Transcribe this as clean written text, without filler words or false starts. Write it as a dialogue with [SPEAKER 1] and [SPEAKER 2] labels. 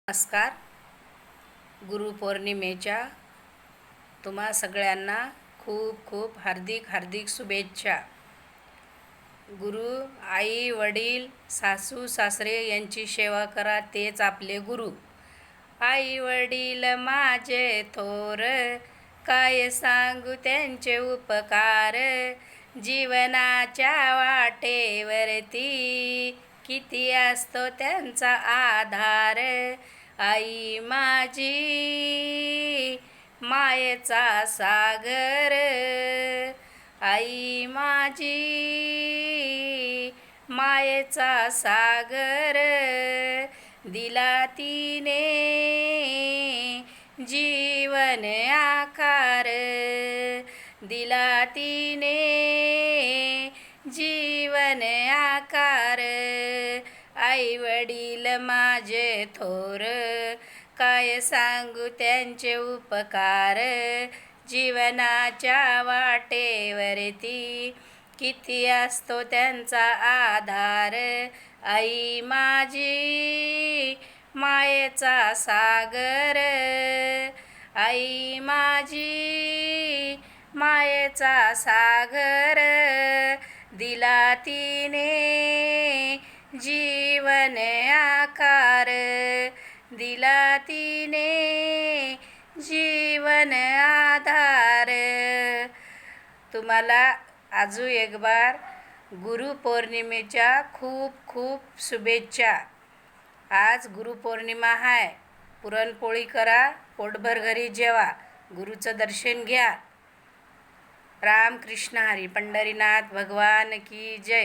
[SPEAKER 1] नमस्कार. गुरुपौर्णिमेच्या तुम्हा सगळ्यांना खूप खूप हार्दिक शुभेच्छा. गुरु, आई वडील, सासू सासरे यांची सेवा करा, तेच आपले गुरु. आई वडील माझे थोर, काय सांगू त्यांचे उपकार. जीवनाच्या वाटेवरती किती असतो त्यांचा आधार. आई माझी मायेचा सागर, आई माझी मायेचा सागर. दिला तिने जीवन आकार, दिला तिने जीवन आकार. आई वडील माझे थोर, काय सांगू त्यांचे उपकार. जीवनाच्या वाटेवरती किती असतो त्यांचा आधार. आई माझी मायेचा सागर, आई माझी मायेचा सागर. दिला तिने जीवन आकार, दिला तिने जीवन आधार. तुम्हाला अजून एक बार गुरुपौर्णिमेच्या खूप खूप शुभेच्छा. आज गुरुपौर्णिमा आहे. पुरणपोळी करा, पोटभर घरी जेवा, गुरुचं दर्शन घ्या. रामकृष्ण हरी. पंढरीनाथ भगवान की जय.